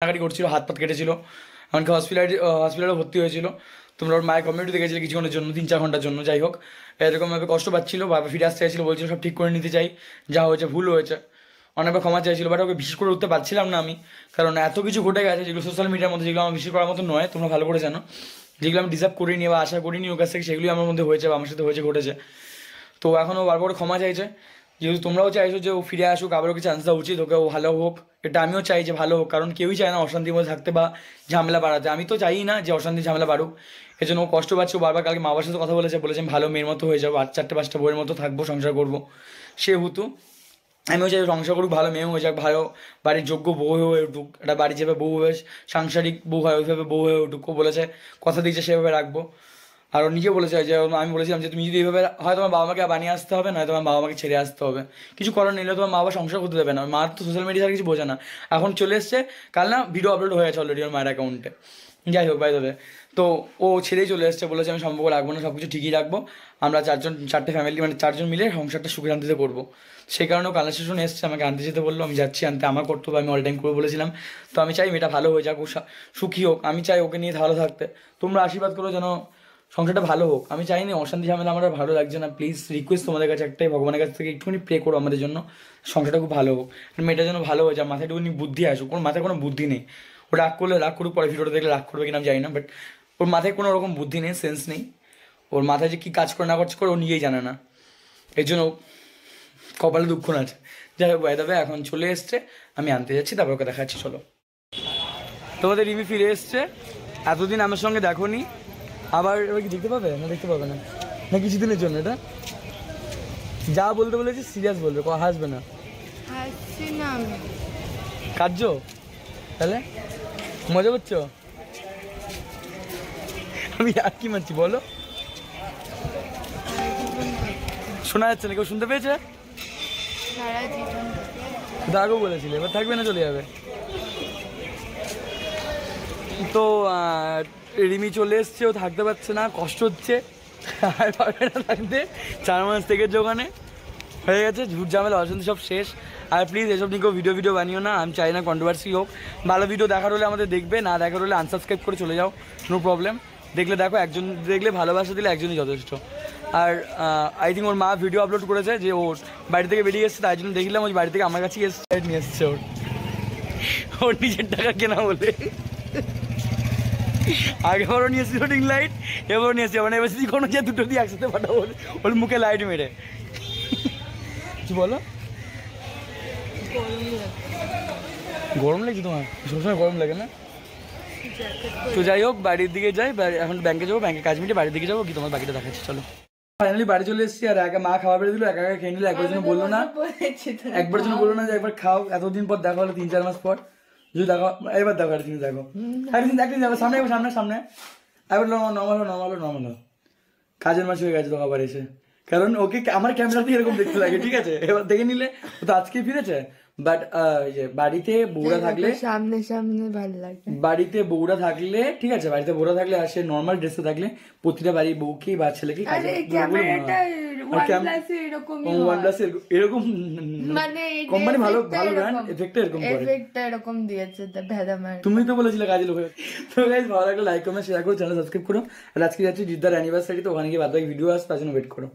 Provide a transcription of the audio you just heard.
কাটাকাটি করছিল, হাত পাত কেটেছিল, এমনকি হসপিটালে ভর্তি হয়েছিল। তোমরা ওর মায়ের কমিউনিটি দেখেছিলে কিছুক্ষণের জন্য, 3-4 ঘন্টার জন্য। যাই হোক, এরকমভাবে কষ্ট পাচ্ছিল, বাবা ফিরে আসতে চাইছিল, বলছিল সব ঠিক করে নিতে চাই, যা হয়েছে ভুল হয়েছে, অনেকবার ক্ষমা চাইছিল। বাট ওকে বিশ্বাস করে উঠতে পারছিলাম না আমি, কারণ এত কিছু ঘটে গেছে যেগুলো সোশ্যাল মিডিয়ার মধ্যে, যেগুলো আমার বিশ্বাস করার মতো নয়, তোমরা ভালো করে জানো। যেগুলো আমি ডিজার্ভ করিনি বা আশা করিনি ওর কাছ থেকে, সেগুলি আমার মধ্যে হয়েছে বা আমার সাথে হয়েছে, ঘটেছে। তো এখনও বারবার ক্ষমা চাইছে, যেহেতু তোমরাও চাইছো যে ও ফিরে আসুক, আবার ওকে চান্স দেওয়া উচিত, ওকে ও ভালো হোক। এটা আমিও চাই যে ভালো হোক, কারণ কেউই চায় না অশান্তির মধ্যে থাকতে বা ঝামেলা বাড়াতে। আমি তো চাই না যে অশান্তি ঝামেলা বাড়ুক, এই জন্য ও কষ্ট পাচ্ছে। ও বারবার কালকে মা বাবার সাথে কথা বলেছে আমি ভালো মেয়ের মতো হয়ে যাবো, 4-5টা বইয়ের মতো থাকবো, সংসার করবো। সেহেতু আমিও চাই সংসার করুক, ভালো মেয়ে হয়ে যাক, ভালো বাড়ির যোগ্য বউ হয়ে উঠুক, একটা বাড়ি যেভাবে বউ হয়ে সাংসারিক বউ হয় ওইভাবে বউ হয়ে উঠুক। ও বলেছে, কথা দিয়েছে, সেভাবে রাখবো। আর ও নিজে বলেছে যে, আমি বলেছিলাম যে তুমি যদি এইভাবে হয়, তোমার বাবা মাকে বানিয়ে আসতে হবে, নয় তোমার বাবা মাকে ছেড়ে আসতে হবে। কিছু করার নিলে তোমার মা বাবা সংসার করতে দেবে না। মা তো সোশ্যাল মিডিয়া ছাড়া কিছু বোঝে না। এখন চলে এসছে, কাল না ভিডিও আপলোড হয়ে গেছে অলরেডি ওর মায়ের অ্যাকাউন্টে। যাই হোক, বাই দেবে। তো ও ছেড়েই চলে এসছে, বলেছে আমি সম্পর্ক রাখবো না, সব কিছু ঠিকই রাখবো, আমরা 4 ফ্যামিলি, মানে 4জন মিলে সংসারটা সুখে শান্তিতে করবো। সেই কারণেও কালনা স্টেশনে এসছে, আমাকে আনতে যেতে বললো, আমি যাচ্ছি আনতে, আমার কর্তব্য, আমি অল টাইম করবো বলেছিলাম। তো আমি চাই মেয়েটা ভালো হয়ে যাক, ও সুখী হোক, আমি চাই ওকে নিয়ে ভালো থাকতে। তোমরা আশীর্বাদ করো যেন সংসারটা ভালো হোক। আমি চাইনি অশান্তি ঝামেলা, আমার আর ভালো লাগছে না। প্লিজ রিকোয়েস্ট তোমাদের কাছে একটাই, ভগবানের কাছ থেকে একটুখানি প্রে করো আমাদের জন্য, সংসারটা খুব ভালো হোক, মেয়েটা যেন ভালো হয়ে যায়, মাথায় একটুখানি বুদ্ধি আসুক। ওর মাথায় কোনো বুদ্ধি নেই। ও রাগ করলে রাগ করুক, পরে ভিডিওটা দেখলে রাগ করবে কিনা আমি জানি না, বাট ওর মাথায় কোনো রকম বুদ্ধি নেই, সেন্স নেই। ওর মাথায় যে কী কাজ করে না করছে করে ও নিজেই জানে না, এর জন্য কপালে দুঃখ না আছে। যাই হোক, বাইদাবে এখন চলে এসছে, আমি আনতে যাচ্ছি, তারপর ওকে দেখাচ্ছি, চলো। তোমাদের রিমি ফিরে এসছে, এতদিন আমার সঙ্গে দেখোনি, আবার এবার কি দেখতে পাবে না, দেখতে পাবে না, না কিছুদিনের জন্য। এটা যা বলতে বলেছি সিরিয়াস বলবে, হাসবে না। হাসছি না আমি। কার্য তাহলে মজা করছো? আমি আর কি মানছি বলো, শোনা যাচ্ছে না, কেউ শুনতে পেয়েছে? সারা জীবন তো আগেও বলেছিলে, এবার থাকবে না চলে যাবে। তো রিমি চলে এসছে, ও থাকতে পারছে না, কষ্ট হচ্ছে, আর পারবে না থাকতে। 4 মাস থেকে ওখানে হয়ে গেছে, ঝুট ঝামেলা অশান্তি সব শেষ। আর প্লিজ এসব নিয়ে কেউ ভিডিও বানিও না, আমি চাই না কন্ট্রোভার্সি হোক। ভালো ভিডিও দেখার হলে আমাদের দেখবে, না দেখার হলে আনসাবস্ক্রাইব করে চলে যাও, নো প্রবলেম। দেখলে দেখো, একজন দেখলে ভালোবাসা দিলে একজনই যথেষ্ট। আর আই থিঙ্ক ওর মা ভিডিও আপলোড করেছে যে ওর বাড়ি থেকে বেরিয়ে এসছে, তাই জন্য দেখলাম ওই বাড়ি থেকে আমার কাছেই এসছে, নিয়ে এসছে ওর নিজের টাকা কেনা বলে। আগেবারও নিয়ে এসেছিল রিং লাইট, এবারও নিয়ে এসেছে, মানে এবার যদি কোনো যে দুটো দিয়ে একসাথে পাঠাবো, ওর মুখে লাইট মেরে। কি বলো? গরম লাগছে তোমার? সবসময় গরম লাগে না? তো যাই হোক, বাড়ির দিকে যাই, এখন ব্যাংকে যাবো, ব্যাংকে কাজ মিটে বাড়ির দিকে যাবো, কি তোমার বাকিটা দেখাচ্ছি, চলো। ফাইনালি বাড়ি চলে এসেছি, আর একা মা খাওয়া বেড়ে দিল, একা একা খেয়ে নিল। একবার জন্য বললো না, একবার জন্য বললো না যে একবার খাও, এতদিন পর দেখা হলো, 3-4 মাস পর। যদি দেখো এবার দেখো, একদিন দেখো, একদিন দেখো, সামনে সামনে সামনে একবার নর্মাল কাজের মাস হয়ে গেছে তো আবার এসে, কারণ ওকে আমার ক্যামেরাতে এরকম দেখতে লাগে, ঠিক আছে? এবার দেখে নিলে ও তো আজকেই ফিরেছে। বাট বাড়িতে বউরা থাকলে, সামনে সামনে ভালো লাগে। বাড়িতে বউরা থাকলে ঠিক আছে, বাড়িতে বউরা থাকলে আর সে নর্মাল ড্রেসে থাকলে প্রতিটা বাড়ির বউকেই বা ছেলেকে এরকম, মানে কোম্পানি ভালো ভালো ব্র্যান্ড এফেক্টটা এরকম করে, এফেক্টটা এরকম দিয়েছে ভেদা মার। তুমি তো বলেছিলে কাজে লোক। তো গাইস, ভালো লাগলে লাইক কমেন্ট শেয়ার করো, চ্যানেল সাবস্ক্রাইব করো। আর আজকে যাচ্ছি জিদ্দার অ্যানিভার্সারি, তো ওখানে গিয়ে বাদ বাকি ভিডিও আসবে, তার জন্য ওয়েট করো।